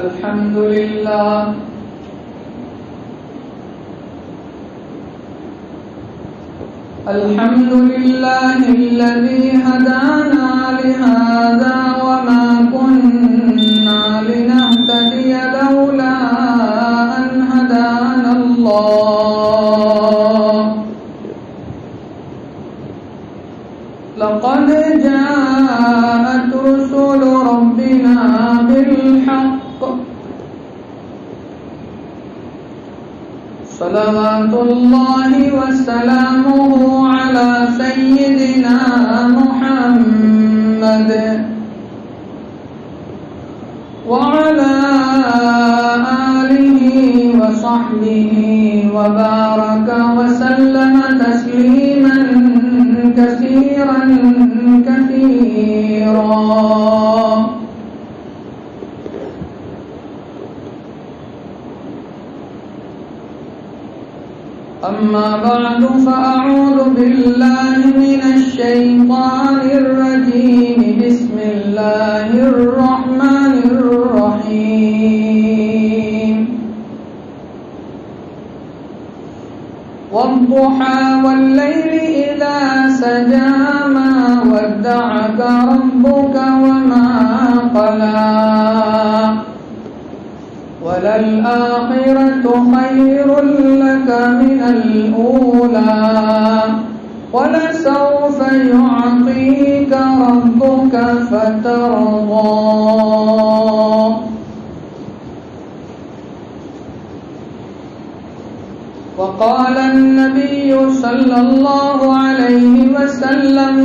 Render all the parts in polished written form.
الحمد لله الحمد لله الذي هدانا لهذا وما كنا لنهتدي لولا أن هدانا الله لقد جاءت رسل ربنا بالحق صلوات الله وسلامه على سيدنا محمد وعلى آله وصحبه وبارك وسلم تسليما كثيرا كثيرا. أما بعد فأعوذ بالله من الشيطان الرجيم. بسم الله الرحمن الرحيم. والضحى والليل إذا سجى ما ودعك ربك وما قلى وللآخرة خير لك من الأولى ولسوف يعطيك ربك فترضى. وقال النبي صلى الله عليه وسلم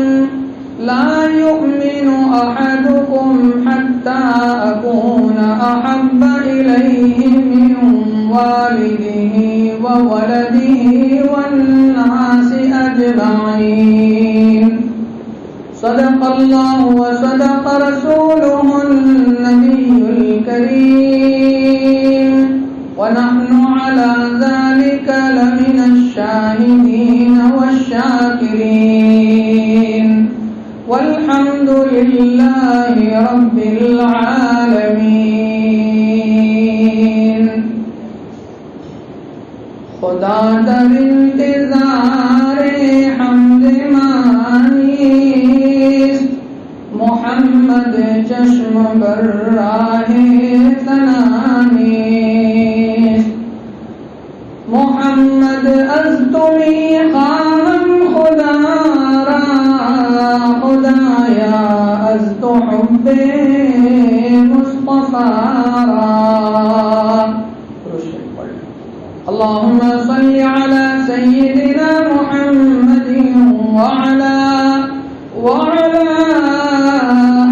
لا يؤمن أحدكم حتى أكون أحب إليه من والده وولده والناس أجمعين. صدق الله وصدق رسوله النبي الكريم ونحن على ذلك لمن الشاهدين والشاكرين والحمد لله رب العالمین. خدا در انتظار حمد مانیست، محمد چشم بر راہ ثنا نیست. محمد از تو میخواهم خدا را، خدایا از تو حب مصطفی را. اللهم صل على سيدنا محمد وعلى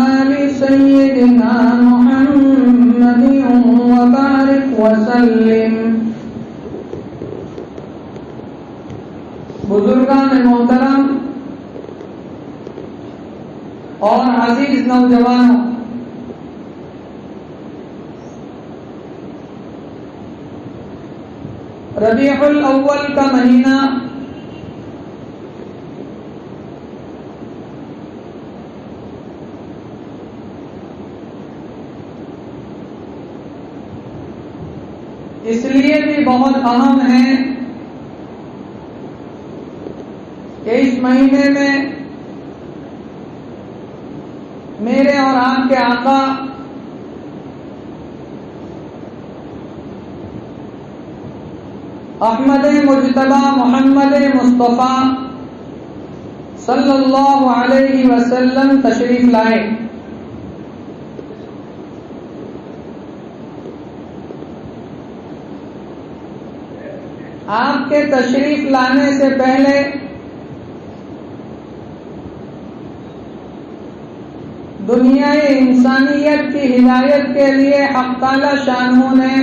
آل سيدنا محمد وبارك وسلم. بزرگان محترم اور عزیز نوجوانوں، ربیع الاول کا مہینہ اس لیے بھی بہت اہم ہے کہ اس مہینے میں میرے اور آپ کے آقا احمد مجتبی محمد مصطفیٰ صلی اللہ علیہ وسلم تشریف لائے. آپ کے تشریف لانے سے پہلے دنیا انسانیت کی ہدایت کے لیے حق تعالی شانہ نے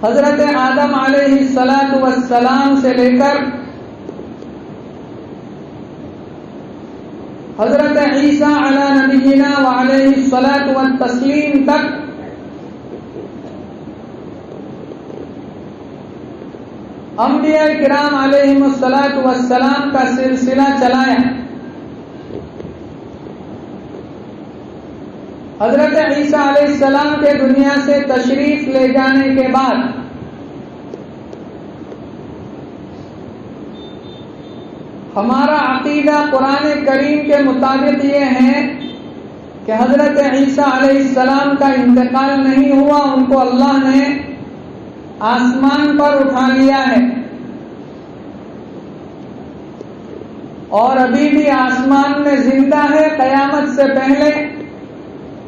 حضرت آدم علیہ السلام سے لے کر حضرت عیسیٰ علی نبینا وعلیہ الصلاۃ والتسلیم تک انبیاء کرام علیہم الصلاۃ والسلام کا سلسلہ چلایا. حضرت عیسیٰ علیہ السلام کے دنیا سے تشریف لے جانے کے بعد ہمارا عقیدہ قرآن کریم کے مطابق یہ ہے کہ حضرت عیسیٰ علیہ السلام کا انتقال نہیں ہوا، ان کو اللہ نے آسمان پر اٹھا لیا ہے اور ابھی بھی آسمان میں زندہ ہے۔ قیامت سے پہلے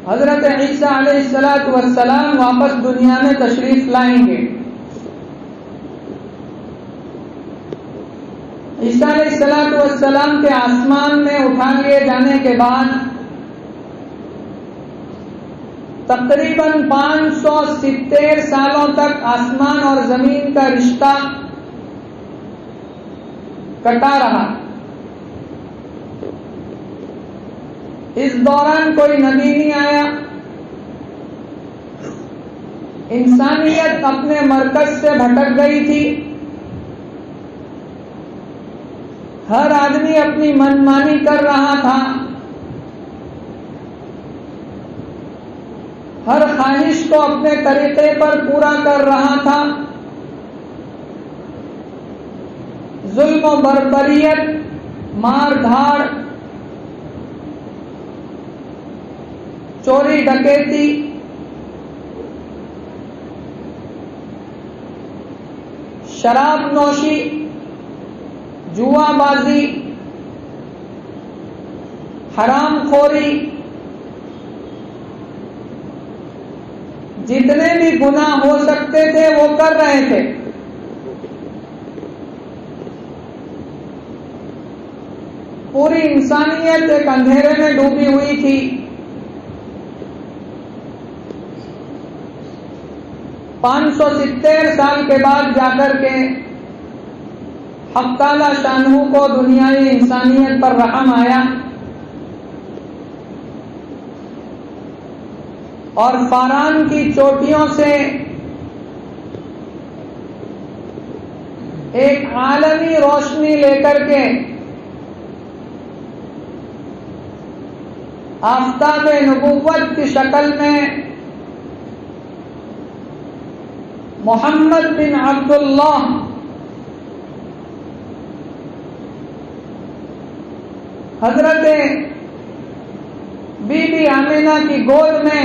حضرت عیسیٰ علیہ السلام واپس دنیا میں تشریف لائیں گے۔ عیسیٰ علیہ السلام کے آسمان میں اٹھا لیے جانے کے بعد تقریباً 570 سالوں تک آسمان اور زمین کا رشتہ کٹا رہا۔ اس دوران کوئی نبی نہیں آیا، انسانیت اپنے مرکز سے بھٹک گئی تھی، ہر آدمی اپنی منمانی کر رہا تھا، ہر خواہش کو اپنے طریقے پر پورا کر رہا تھا۔ ظلم و بربریت، مار دھاڑ، چوری ڈکیتی، شراب نوشی، جوا بازی، حرام خوری، جتنے بھی گناہ ہو سکتے تھے وہ کر رہے تھے۔ پوری انسانیت ایک اندھیرے میں ڈوبی ہوئی تھی۔ پانچ سو 70 سال کے بعد جا کر کے حق تعالی شانہ کو دنیائی انسانیت پر رحم آیا اور فاران کی چوٹیوں سے ایک عالمی روشنی لے کر کے آفتاب نبوت کی شکل میں محمد بن عبداللہ حضرت بی بی آمینہ کی گود میں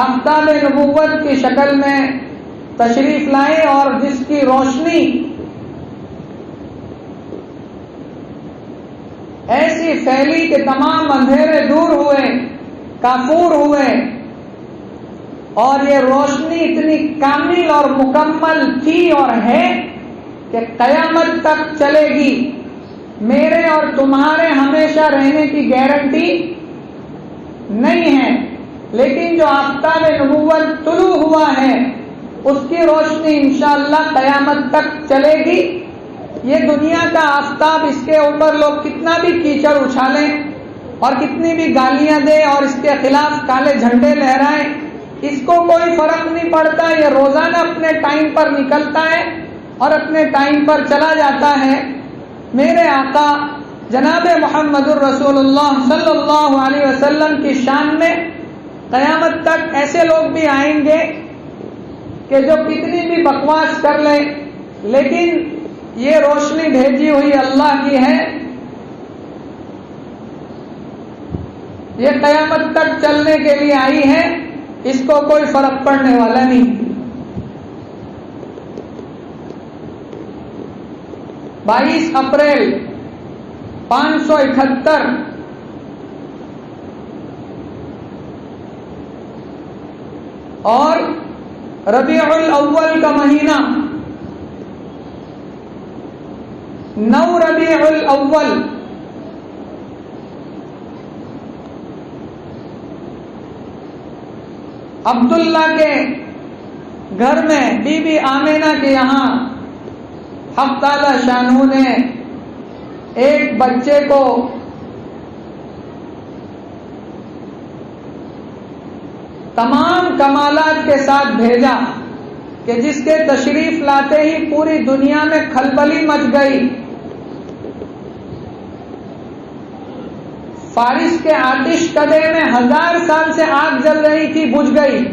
آفتاب نبوت کی شکل میں تشریف لائے اور جس کی روشنی ایسی پھیلی کہ تمام اندھیرے دور ہوئے، کافور ہوئے، اور یہ روشنی اتنی کامل اور مکمل تھی اور ہے کہ قیامت تک چلے گی۔ میرے اور تمہارے ہمیشہ رہنے کی گارنٹی نہیں ہے، لیکن جو آفتاب نبوت طلوع ہوا ہے اس کی روشنی انشاءاللہ قیامت تک چلے گی۔ یہ دنیا کا آفتاب، اس کے اوپر لوگ کتنا بھی کیچڑ اچھالیں اور کتنی بھی گالیاں دیں اور اس کے خلاف کالے جھنڈے لہرائیں، اس کو کوئی فرق نہیں پڑتا۔ یہ روزانہ اپنے ٹائم پر نکلتا ہے اور اپنے ٹائم پر چلا جاتا ہے۔ میرے آقا جناب محمد الرسول اللہ صلی اللہ علیہ وسلم کی شان میں قیامت تک ایسے لوگ بھی آئیں گے کہ جو کتنی بھی بکواس کر لیں، لیکن یہ روشنی بھیجی ہوئی اللہ کی ہے، یہ قیامت تک چلنے کے لیے آئی ہے، اس کو کوئی فرق پڑنے والا نہیں۔ 22 اپریل 571 اور ربیع الاول کا مہینہ 9 ربیع الاول عبداللہ کے گھر میں بی بی آمینہ کے یہاں حق تعالی شانہ نے ایک بچے کو تمام کمالات کے ساتھ بھیجا کہ جس کے تشریف لاتے ہی پوری دنیا میں کھلبلی مچ گئی، فارس کے آتش کدے میں 1000 سال سے آگ جل رہی تھی، بجھ گئی۔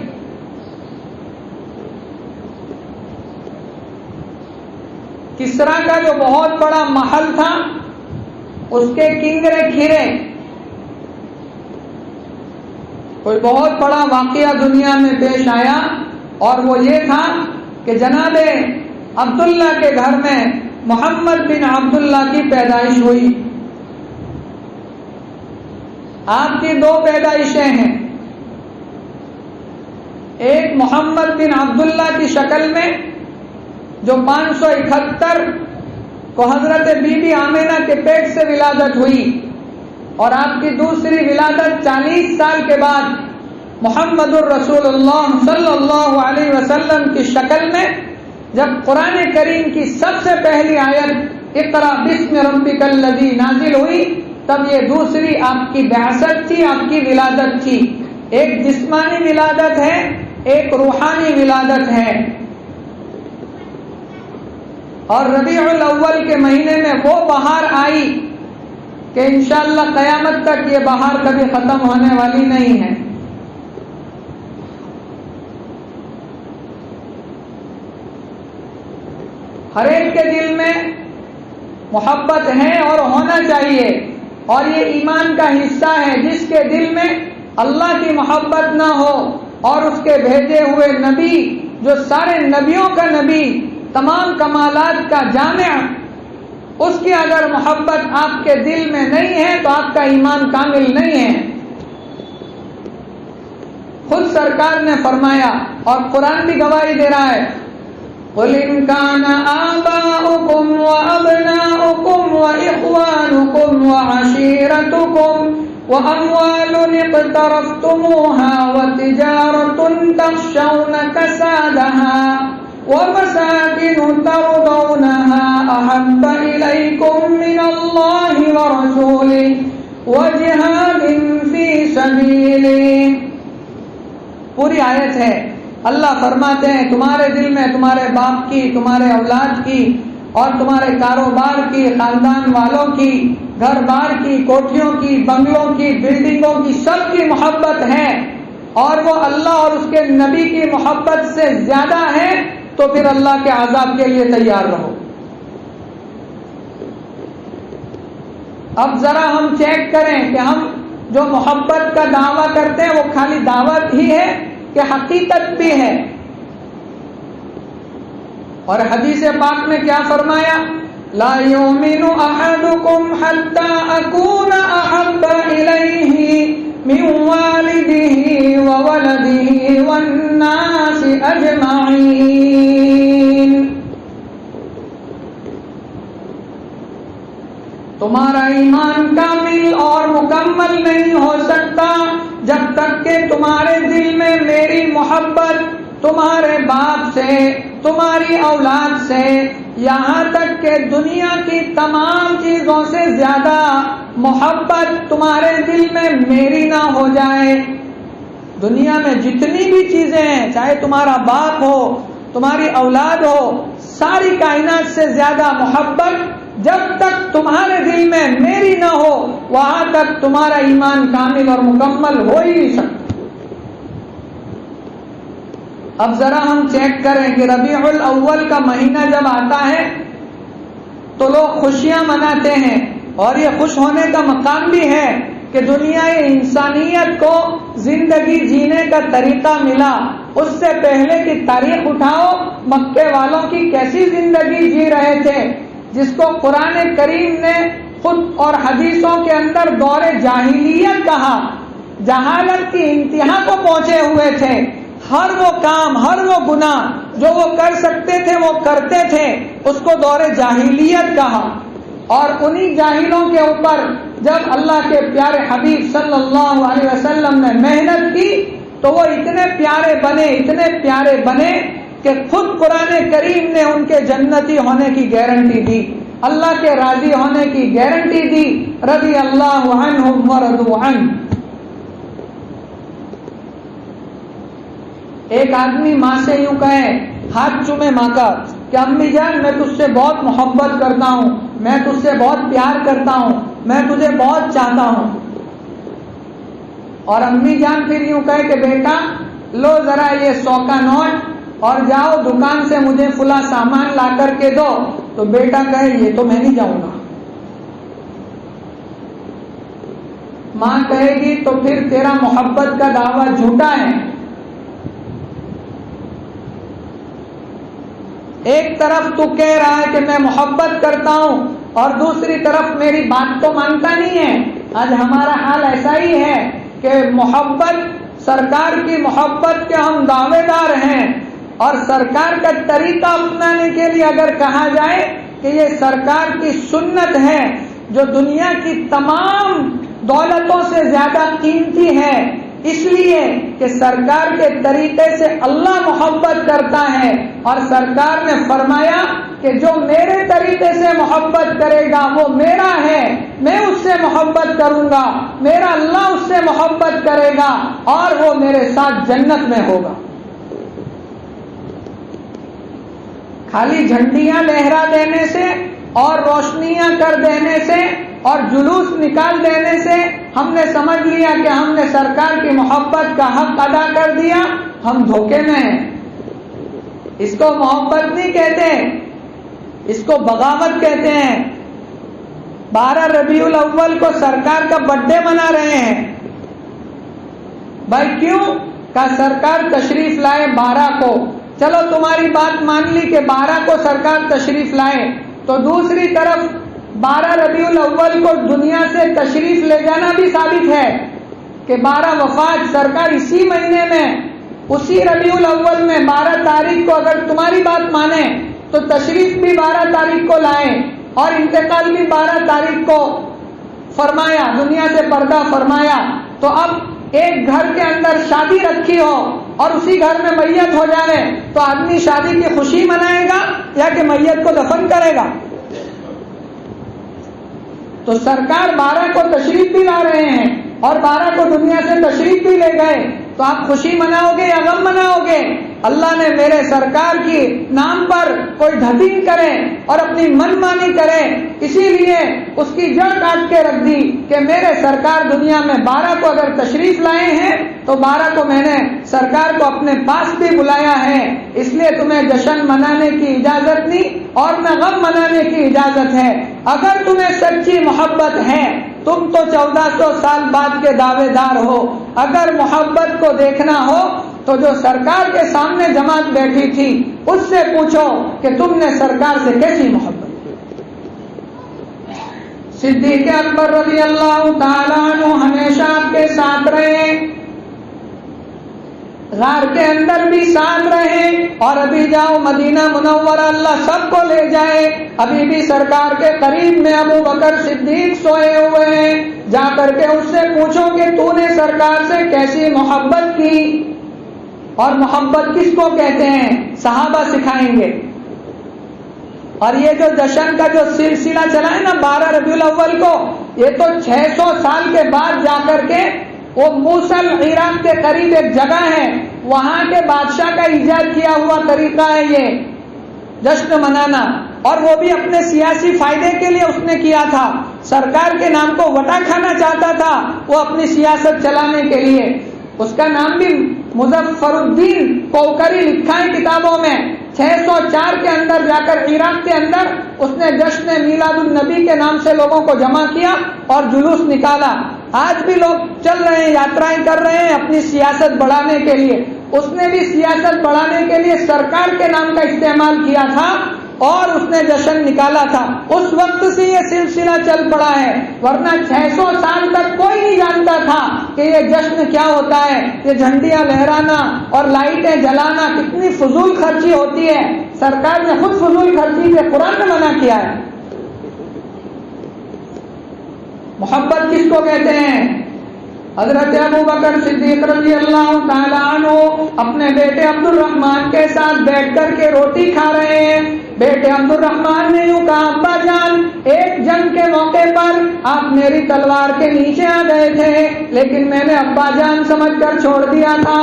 کسرا کا جو بہت بڑا محل تھا، اس کے کنگرے کھرے۔ کوئی بہت بڑا واقعہ دنیا میں پیش آیا، اور وہ یہ تھا کہ جناب عبداللہ کے گھر میں محمد بن عبداللہ کی پیدائش ہوئی۔ آپ کی 2 پیدائشیں ہیں، ایک محمد بن عبداللہ کی شکل میں جو 571 کو حضرت بی بی آمینہ کے پیٹ سے ولادت ہوئی، اور آپ کی دوسری ولادت 40 سال کے بعد محمد الرسول اللہ صلی اللہ علیہ وسلم کی شکل میں، جب قرآن کریم کی سب سے پہلی آیت اقرأ بسم ربک الذی نازل ہوئی، تب یہ دوسری آپ کی بعثت تھی، آپ کی ولادت تھی۔ ایک جسمانی ولادت ہے، ایک روحانی ولادت ہے۔ اور ربیع الاول کے مہینے میں وہ بہار آئی کہ انشاءاللہ قیامت تک یہ بہار کبھی ختم ہونے والی نہیں ہے۔ ہر ایک کے دل میں محبت ہے اور ہونا چاہیے، اور یہ ایمان کا حصہ ہے۔ جس کے دل میں اللہ کی محبت نہ ہو اور اس کے بھیجے ہوئے نبی جو سارے نبیوں کا نبی، تمام کمالات کا جامع، اس کی اگر محبت آپ کے دل میں نہیں ہے تو آپ کا ایمان کامل نہیں ہے۔ خود سرکار نے فرمایا، اور قرآن بھی گواہی دے رہا ہے، قُلْ إِنْ كَانَ آبَاؤُكُمْ وَأَبْنَاؤُكُمْ وَإِخْوَانُكُمْ وَعَشِيرَتُكُمْ وَأَمْوَالٌ اقْتَرَفْتُمُوهَا وَتِجَارَةٌ تَخْشَوْنَ كَسَادَهَا وَمَسَاكِنُ تَرْضَوْنَهَا أَحَبَّ إِلَيْكُم مِّنَ اللَّهِ وَرَسُولِهِ وَجِهَادٍ فِي سَبِيلِهِ۔ پوری آیت ہے۔ اللہ فرماتے ہیں تمہارے دل میں تمہارے باپ کی، تمہارے اولاد کی، اور تمہارے کاروبار کی، خاندان والوں کی، گھر بار کی، کوٹھیوں کی، بنگلوں کی، بلڈنگوں کی، سب کی محبت ہے، اور وہ اللہ اور اس کے نبی کی محبت سے زیادہ ہے، تو پھر اللہ کے عذاب کے لیے تیار رہو۔ اب ذرا ہم چیک کریں کہ ہم جو محبت کا دعویٰ کرتے ہیں وہ خالی دعوت ہی ہے کہ حقیقت بھی ہے۔ اور حدیث پاک میں کیا فرمایا؟ لا یؤمن احدکم حتی اکون احب الیہ من والدہ وولدہ والناس اجمعین۔ تمہارا ایمان کامل اور مکمل نہیں ہو سکتا جب تک کہ تمہارے دل میں میری محبت تمہارے باپ سے، تمہاری اولاد سے، یہاں تک کہ دنیا کی تمام چیزوں سے زیادہ محبت تمہارے دل میں میری نہ ہو جائے۔ دنیا میں جتنی بھی چیزیں ہیں، چاہے تمہارا باپ ہو، تمہاری اولاد ہو، ساری کائنات سے زیادہ محبت جب تک تمہارے دل میں میری نہ ہو، وہاں تک تمہارا ایمان کامل اور مکمل ہو ہی نہیں سکتا۔ اب ذرا ہم چیک کریں کہ ربیع الاول کا مہینہ جب آتا ہے تو لوگ خوشیاں مناتے ہیں، اور یہ خوش ہونے کا مقام بھی ہے کہ دنیا انسانیت کو زندگی جینے کا طریقہ ملا۔ اس سے پہلے کی تاریخ اٹھاؤ، مکے والوں کی کیسی زندگی جی رہے تھے، جس کو قرآن کریم نے خود اور حدیثوں کے اندر دور جاہلیت کہا۔ جہالت کی انتہا کو پہنچے ہوئے تھے، ہر وہ کام، ہر وہ گناہ جو وہ کر سکتے تھے وہ کرتے تھے، اس کو دور جاہلیت کہا۔ اور انہی جاہلوں کے اوپر جب اللہ کے پیارے حبیب صلی اللہ علیہ وسلم نے محنت کی تو وہ اتنے پیارے بنے، اتنے پیارے بنے کہ خود قرآن کریم نے ان کے جنتی ہونے کی گارنٹی دی، اللہ کے راضی ہونے کی گارنٹی دی۔ رضی اللہ عنہم ورضوا عنہ۔ ایک آدمی ماں سے یوں کہے، ہاتھ چومے ماں کا کہ امی جان میں تجھ سے بہت محبت کرتا ہوں، میں تجھ سے بہت پیار کرتا ہوں، میں تجھے بہت چاہتا ہوں۔ اور امی جان پھر یوں کہے کہ بیٹا لو ذرا یہ 100 کا نوٹ اور جاؤ دکان سے مجھے فلاں سامان لا کر کے دو، تو بیٹا کہے یہ تو میں نہیں جاؤں گا. ماں کہے گی تو پھر تیرا محبت کا دعویٰ جھوٹا ہے. ایک طرف تو کہہ رہا ہے کہ میں محبت کرتا ہوں اور دوسری طرف میری بات تو مانتا نہیں ہے. آج ہمارا حال ایسا ہی ہے کہ محبت، سرکار کی محبت کے ہم دعوے دار ہیں، اور سرکار کا طریقہ اپنانے کے لیے اگر کہا جائے کہ یہ سرکار کی سنت ہے جو دنیا کی تمام دولتوں سے زیادہ قیمتی ہے، اس لیے کہ سرکار کے طریقے سے اللہ محبت کرتا ہے، اور سرکار نے فرمایا کہ جو میرے طریقے سے محبت کرے گا وہ میرا ہے، میں اس سے محبت کروں گا، میرا اللہ اس سے محبت کرے گا اور وہ میرے ساتھ جنت میں ہوگا. خالی جھنڈیاں لہرا دینے سے اور روشنیاں کر دینے سے اور جلوس نکال دینے سے ہم نے سمجھ لیا کہ ہم نے سرکار کی محبت کا حق ادا کر دیا، ہم دھوکے میں ہیں. اس کو محبت نہیں کہتے، اس کو بغاوت کہتے ہیں. 12 ربیع الاول کو سرکار کا برتھ ڈے منا رہے ہیں. بھائی کیوں؟ کہ سرکار تشریف لائے 12 کو. چلو تمہاری بات مان لی کہ 12 کو سرکار تشریف لائے، تو دوسری طرف 12 ربیع الاول کو دنیا سے تشریف لے جانا بھی ثابت ہے کہ 12 وفات سرکار اسی مہینے میں، اسی ربیع الاول میں 12 تاریخ کو اگر تمہاری بات مانے تو تشریف بھی 12 تاریخ کو لائے اور انتقال بھی 12 تاریخ کو فرمایا، دنیا سے پردہ فرمایا. تو اب ایک گھر کے اندر شادی رکھی ہو اور اسی گھر میں میت ہو جائے تو آدمی شادی کی خوشی منائے گا یا کہ میت کو دفن کرے گا؟ تو سرکار 12 کو تشریف بھی لا رہے ہیں اور 12 کو دنیا سے تشریف بھی لے گئے، تو آپ خوشی مناؤ گے یا غم مناؤ گے؟ اللہ نے میرے سرکار کی نام پر کوئی دھتین کرے اور اپنی من مانی کرے، اسی لیے اس کی جڑ کاٹ کے رکھ دی کہ میرے سرکار دنیا میں 12 کو اگر تشریف لائے ہیں تو 12 کو میں نے سرکار کو اپنے پاس بھی بلایا ہے، اس لیے تمہیں جشن منانے کی اجازت نہیں اور نہ غم منانے کی اجازت ہے. اگر تمہیں سچی محبت ہے تم تو 1400 سال بعد کے دعوے دار ہو. اگر محبت کو دیکھنا ہو تو جو سرکار کے سامنے جماعت بیٹھی تھی اس سے پوچھو کہ تم نے سرکار سے کیسی محبت کی. صدیق اکبر رضی اللہ تعالیٰ عنہ ہمیشہ آپ کے ساتھ رہے، غار کے اندر بھی ساتھ رہے، اور ابھی جاؤ مدینہ منورہ اللہ سب کو لے جائے، ابھی بھی سرکار کے قریب میں ابو بکر صدیق سوئے ہوئے ہیں. جا کر کے اس سے پوچھو کہ تو نے سرکار سے کیسی محبت کی. اور محبت کس کو کہتے ہیں صحابہ سکھائیں گے. اور یہ جو جشن کا جو سلسلہ چلا ہے نا 12 ربیع الاول کو، یہ تو 600 سال کے بعد جا کر کے وہ موصل عراق کے قریب ایک جگہ ہے، وہاں کے بادشاہ کا ایجاد کیا ہوا طریقہ ہے یہ جشن منانا، اور وہ بھی اپنے سیاسی فائدے کے لیے اس نے کیا تھا. سرکار کے نام کو وٹا کھانا چاہتا تھا وہ اپنی سیاست چلانے کے لیے. اس کا نام بھی مظفر الدین کوکری لکھا ہے کتابوں میں. 604 کے اندر جا کر عراق کے اندر اس نے جشن میلاد النبی کے نام سے لوگوں کو جمع کیا اور جلوس نکالا. آج بھی لوگ چل رہے ہیں، یاترائیں کر رہے ہیں اپنی سیاست بڑھانے کے لیے. اس نے بھی سیاست بڑھانے کے لیے سرکار کے نام کا استعمال کیا تھا اور اس نے جشن نکالا تھا. اس وقت سے یہ سلسلہ چل پڑا ہے، ورنہ 600 سال تک کوئی نہیں جانتا تھا کہ یہ جشن کیا ہوتا ہے. یہ جھنڈیاں لہرانا اور لائٹیں جلانا کتنی فضول خرچی ہوتی ہے. سرکار نے خود فضول خرچی سے قرآن میں منع کیا ہے. محبت کس کو کہتے ہیں؟ حضرت ابو بکر صدیق رضی اللہ تعالیٰ عنہ اپنے بیٹے عبد الرحمن کے ساتھ بیٹھ کر کے روٹی کھا رہے ہیں. بیٹے عبد الرحمن نے یوں کہا ابا جان ایک جنگ کے موقع پر آپ میری تلوار کے نیچے آ گئے تھے لیکن میں نے ابا جان سمجھ کر چھوڑ دیا تھا.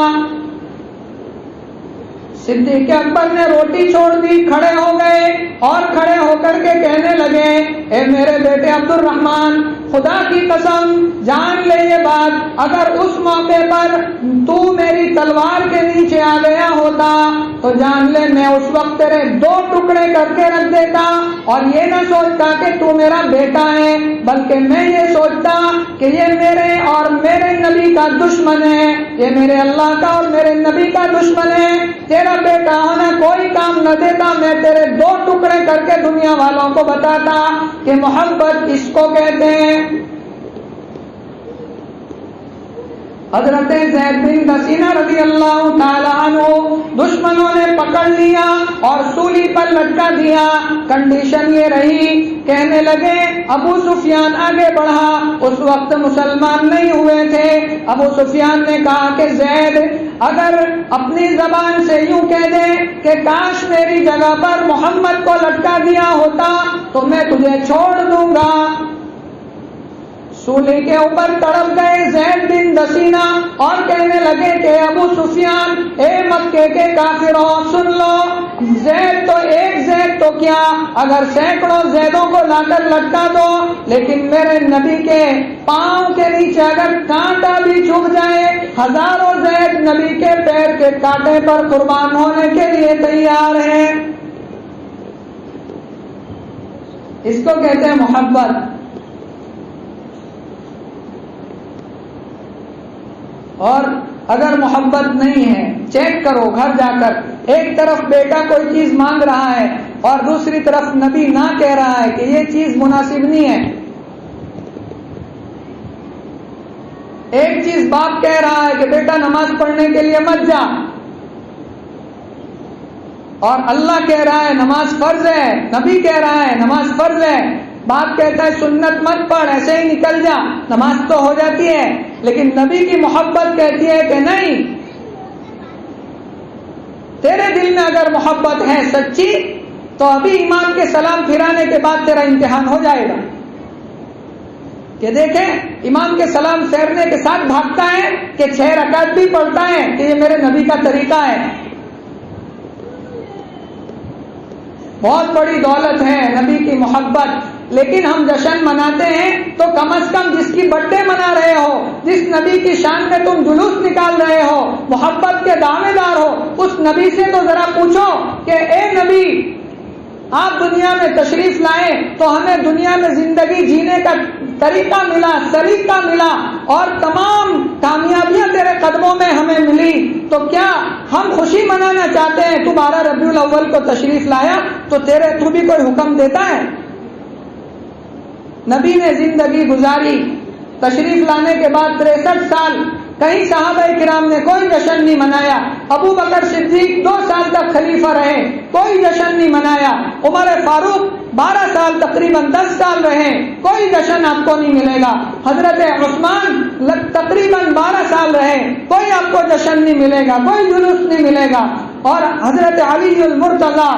صدیق اکبر نے روٹی چھوڑ دی، کھڑے ہو گئے اور کھڑے ہو کر کے کہنے لگے اے میرے بیٹے عبد الرحمن خدا کی قسم جان لے یہ کے بعد اگر اس موقع پر تو میری تلوار کے نیچے آ گیا ہوتا تو جان لے میں اس وقت تیرے 2 ٹکڑے کر کے رکھ دیتا، اور یہ نہ سوچتا کہ تو میرا بیٹا ہے، بلکہ میں یہ سوچتا کہ یہ میرے اور میرے نبی کا دشمن ہے، یہ میرے اللہ کا اور میرے نبی کا دشمن ہے، تیرا بیٹا ہونا کوئی کام نہ دیتا، میں تیرے 2 ٹکڑے کر کے دنیا والوں کو بتاتا کہ محبت اس کو کہتے ہیں۔ حضرت زید بن دسینہ رضی اللہ تعالی عنہ دشمنوں نے پکڑ لیا اور سولی پر لٹکا دیا۔ کنڈیشن یہ رہی، کہنے لگے، ابو سفیان آگے بڑھا، اس وقت مسلمان نہیں ہوئے تھے۔ ابو سفیان نے کہا کہ زید اگر اپنی زبان سے یوں کہہ دے کہ کاش میری جگہ پر محمد کو لٹکا دیا ہوتا تو میں تجھے چھوڑ دوں گا۔ سولی کے اوپر تڑپ گئے زید بن دسینہ اور کہنے لگے کہ ابو سفیان، اے مکے کے کافروں، سن لو، زید تو ایک زید تو کیا، اگر سینکڑوں زیدوں کو لا کر لٹکا دو، لیکن میرے نبی کے پاؤں کے نیچے اگر کانٹا بھی چبھ جائے، ہزاروں زید نبی کے پیر کے کانٹے پر قربان ہونے کے لیے تیار ہیں۔ اس کو کہتے ہیں محبت۔ اور اگر محبت نہیں ہے، چیک کرو گھر جا کر، ایک طرف بیٹا کوئی چیز مانگ رہا ہے اور دوسری طرف نبی نہ کہہ رہا ہے کہ یہ چیز مناسب نہیں ہے۔ ایک چیز باپ کہہ رہا ہے کہ بیٹا نماز پڑھنے کے لیے مت جا، اور اللہ کہہ رہا ہے نماز فرض ہے، نبی کہہ رہا ہے نماز فرض ہے، باپ کہتا ہے سنت مت پڑھ، ایسے ہی نکل جا، نماز تو ہو جاتی ہے، لیکن نبی کی محبت کہتی ہے کہ نہیں، تیرے دل میں اگر محبت ہے سچی تو ابھی امام کے سلام پھرانے کے بعد تیرا امتحان ہو جائے گا کہ دیکھیں امام کے سلام پھیرنے کے ساتھ بھاگتا ہے کہ 6 رکعت بھی پڑھتا ہے کہ یہ میرے نبی کا طریقہ ہے۔ بہت بڑی دولت ہے نبی کی محبت، لیکن ہم جشن مناتے ہیں تو کم از کم جس کی برتھ ڈے منا رہے ہو، جس نبی کی شان میں تم جلوس نکال رہے ہو، محبت کے دعوے دار ہو، اس نبی سے تو ذرا پوچھو کہ اے نبی، آپ دنیا میں تشریف لائے تو ہمیں دنیا میں زندگی جینے کا طریقہ ملا، سلیقہ ملا، اور تمام کامیابیاں تیرے قدموں میں ہمیں ملی، تو کیا ہم خوشی منانا چاہتے ہیں؟ تو 12 ربیع الاول کو تشریف لایا تو تو بھی کوئی حکم دیتا ہے؟ نبی نے زندگی گزاری، تشریف لانے کے بعد 63 سال کہیں صحابہ کرام نے کوئی جشن نہیں منایا، ابو بکر صدیق 2 سال تک خلیفہ رہے، کوئی جشن نہیں منایا، عمر فاروق 12 سال تقریباً 10 سال رہے، کوئی جشن آپ کو نہیں ملے گا، حضرت عثمان تقریباً 12 سال رہے، کوئی آپ کو جشن نہیں ملے گا، کوئی جلوس نہیں ملے گا، اور حضرت علی المرتضی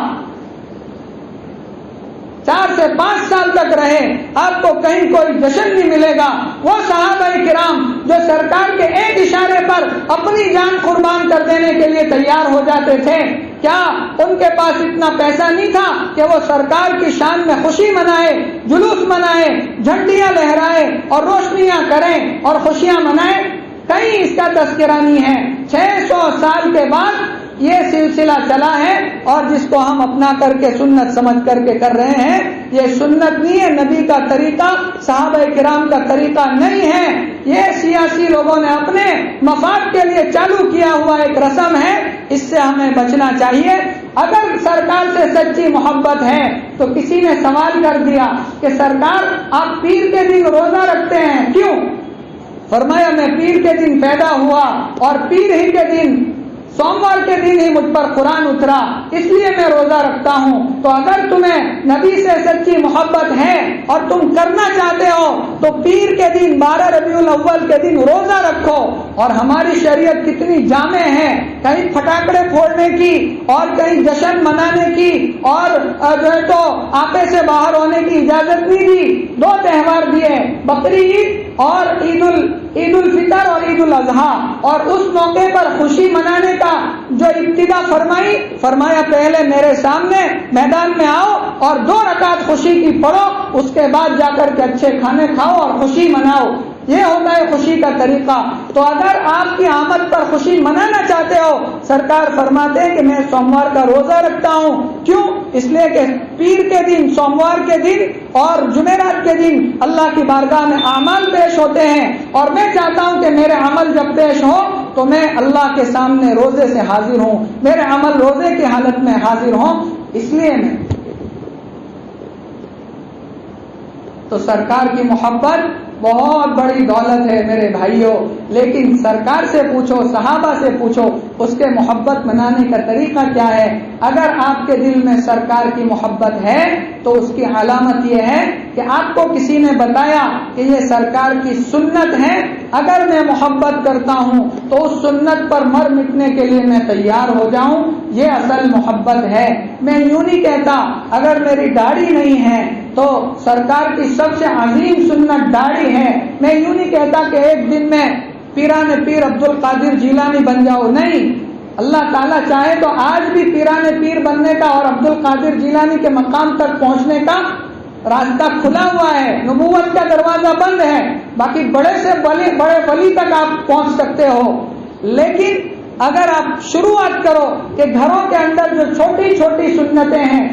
4 سے 5 سال تک رہے، آپ کو کہیں کوئی جشن نہیں ملے گا۔ وہ صحابہ کرام جو سرکار کے ایک اشارے پر اپنی جان قربان کر دینے کے لیے تیار ہو جاتے تھے، کیا ان کے پاس اتنا پیسہ نہیں تھا کہ وہ سرکار کی شان میں خوشی منائے، جلوس منائے، جھنڈیاں لہرائے اور روشنیاں کریں اور خوشیاں منائے؟ کہیں اس کا تذکرہ نہیں ہے۔ 600 سال کے بعد یہ سلسلہ چلا ہے، اور جس کو ہم اپنا کر کے سنت سمجھ کر کے کر رہے ہیں، یہ سنت نہیں ہے، نبی کا طریقہ، صحابہ کرام کا طریقہ نہیں ہے، یہ سیاسی لوگوں نے اپنے مفاد کے لیے چالو کیا ہوا ایک رسم ہے، اس سے ہمیں بچنا چاہیے۔ اگر سرکار سے سچی محبت ہے تو کسی نے سوال کر دیا کہ سرکار آپ پیر کے دن روزہ رکھتے ہیں کیوں؟ فرمایا میں پیر کے دن پیدا ہوا اور پیر ہی کے دن، سوموار کے دن ہی مجھ پر قرآن اترا، اس لیے میں روزہ رکھتا ہوں۔ تو اگر تمہیں نبی سے سچی محبت ہے اور تم کرنا چاہتے ہو تو پیر کے دن 12 ربیع الاول کے دن روزہ رکھو۔ اور ہماری شریعت کتنی جامع ہے، کہیں پٹاخے پھوڑنے کی اور کہیں جشن منانے کی اور جو ہے تو آپے سے باہر ہونے کی اجازت نہیں دی۔ 2 تہوار دیے، بقری عید اور عید الفطر اور عید الاضحیٰ، اور اس موقع پر خوشی منانے کا جو ابتدا فرمایا پہلے میرے سامنے میدان میں آؤ اور 2 رکعت خوشی کی پڑھو، اس کے بعد جا کر کے اچھے کھانے کھاؤ اور خوشی مناؤ۔ یہ ہوتا ہے خوشی کا طریقہ. تو اگر آپ کی آمد پر خوشی منانا چاہتے ہو، سرکار فرماتے ہیں کہ میں سوموار کا روزہ رکھتا ہوں. کیوں؟ اس لیے کہ پیر کے دن، سوموار کے دن اور جمعرات کے دن اللہ کی بارگاہ میں اعمال پیش ہوتے ہیں، اور میں چاہتا ہوں کہ میرے عمل جب پیش ہو تو میں اللہ کے سامنے روزے سے حاضر ہوں، میرے عمل روزے کی حالت میں حاضر ہوں. اس لیے میں تو سرکار کی محبت بہت بڑی دولت ہے میرے بھائیوں. لیکن سرکار سے پوچھو، صحابہ سے پوچھو، اس کے محبت منانے کا طریقہ کیا ہے. اگر آپ کے دل میں سرکار کی محبت ہے تو اس کی علامت یہ ہے کہ آپ کو کسی نے بتایا کہ یہ سرکار کی سنت ہے، اگر میں محبت کرتا ہوں تو اس سنت پر مر مٹنے کے لیے میں تیار ہو جاؤں. یہ اصل محبت ہے. میں یوں نہیں کہتا اگر میری داڑھی نہیں ہے تو سرکار کی سب سے عظیم سنت داڑھی ہے. میں یوں نہیں کہتا کہ ایک دن میں پیران پیر عبد القادر جیلانی بن جاؤ. نہیں، اللہ تعالیٰ چاہے تو آج بھی پیران پیر بننے کا اور عبد القادر جیلانی کے مقام تک پہنچنے کا راستہ کھلا ہوا ہے. نبوت کا دروازہ بند ہے، باقی بڑے سے بڑے ولی تک آپ پہنچ سکتے ہو. لیکن اگر آپ شروعات کرو کہ گھروں کے اندر جو چھوٹی چھوٹی سنتیں ہیں،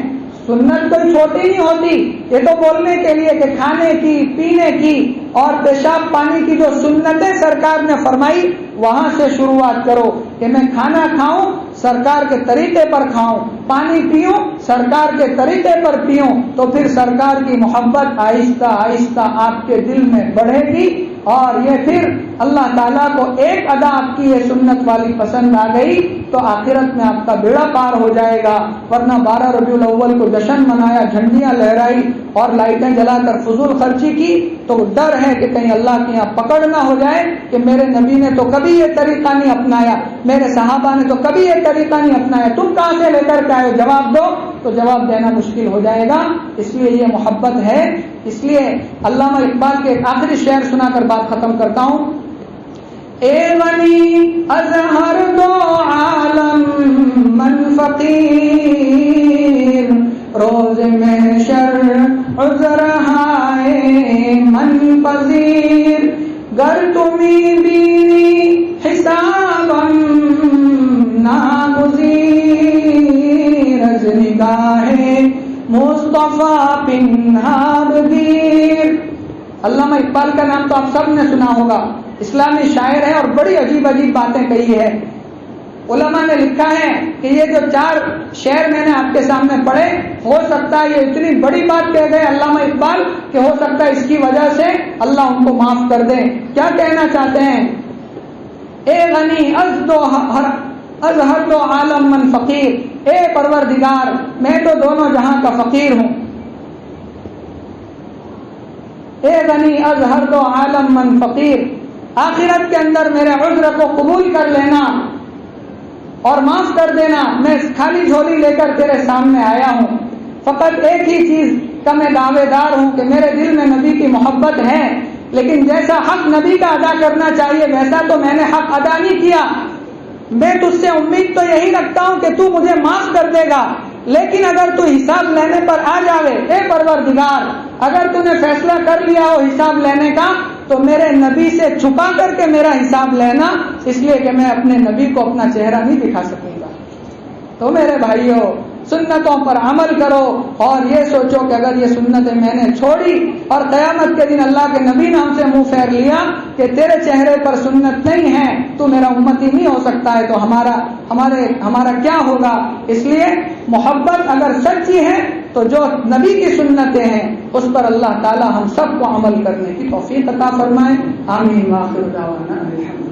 سنت کوئی چھوٹی نہیں ہوتی، یہ تو بولنے کے لیے کہ کھانے کی، پینے کی اور پیشاب پانی کی جو سنتیں سرکار نے فرمائی وہاں سے شروعات کرو کہ میں کھانا کھاؤں سرکار کے طریقے پر کھاؤں، پانی پیوں سرکار کے طریقے پر پیوں. تو پھر سرکار کی محبت آہستہ آہستہ آپ کے دل میں بڑھے گی، اور یہ پھر اللہ تعالیٰ کو ایک ادا آپ کی یہ سنت والی پسند آ گئی تو آخرت میں آپ کا بیڑا پار ہو جائے گا. ورنہ 12 ربیع الاول کو جشن منایا، جھنڈیاں لہرائی اور لائٹیں جلا کر فضول خرچی کی تو ڈر ہے کہ کہیں اللہ کے یہاں پکڑ نہ ہو جائے کہ میرے نبی نے تو کبھی یہ طریقہ نہیں اپنایا، میرے صحابہ نے تو کبھی یہ طریقہ نہیں اپنایا، تم کہاں سے لے کر کے آئے، جواب دو. تو جواب دینا مشکل ہو جائے گا. اس لیے یہ محبت ہے. اس لیے علامہ اقبال کے آخری شعر سنا کر بات ختم کرتا ہوں. اے غنی از ہر دو عالم من فقیر، روز محشر عذر ہائے من پذیر، گر تمہیں بینی حسابم ناگزیر، از نگاہ مصطفیٰ پنہاب دیر. علامہ اقبال کا نام تو آپ سب نے سنا ہوگا، اسلامی شاعر ہے اور بڑی عجیب عجیب باتیں کہی ہے. علماء نے لکھا ہے کہ یہ جو 4 شعر میں نے آپ کے سامنے پڑھے، ہو سکتا ہے یہ اتنی بڑی بات کہہ گئے علامہ اقبال کہ ہو سکتا ہے اس کی وجہ سے اللہ ان کو معاف کر دے. کیا کہنا چاہتے ہیں؟ اے غنی از ہر دو عالم من فقیر، اے پروردگار میں تو دونوں جہاں کا فقیر ہوں. اے غنی از ہر دو عالم من فقیر، آخرت کے اندر میرے عذر کو قبول کر لینا اور معاف کر دینا. میں خالی جھولی لے کر تیرے سامنے آیا ہوں. فقط ایک ہی چیز کا میں دعوے دار ہوں کہ میرے دل میں نبی کی محبت ہے، لیکن جیسا حق نبی کا ادا کرنا چاہیے ویسا تو میں نے حق ادا نہیں کیا. میں تجھ سے امید تو یہی رکھتا ہوں کہ تو مجھے معاف کر دے گا، لیکن اگر تو حساب لینے پر آ جاوے، اے پروردگار اگر تو نے فیصلہ کر لیا ہو حساب لینے کا تو میرے نبی سے چھپا کر کے میرا حساب لینا، اس لیے کہ میں اپنے نبی کو اپنا چہرہ نہیں دکھا سکوں گا. تو میرے بھائیوں، سنتوں پر عمل کرو اور یہ سوچو کہ اگر یہ سنتیں میں نے چھوڑی اور قیامت کے دن اللہ کے نبی نے ہم سے منہ پھیر لیا کہ تیرے چہرے پر سنت نہیں ہے، تو میرا امتی نہیں ہو سکتا ہے، تو ہمارا کیا ہوگا؟ اس لیے محبت اگر سچی ہے تو جو نبی کی سنتیں ہیں اس پر اللہ تعالی ہم سب کو عمل کرنے کی توفیق عطا فرمائے. آمین. وآخر دعوانا الحمد للہ.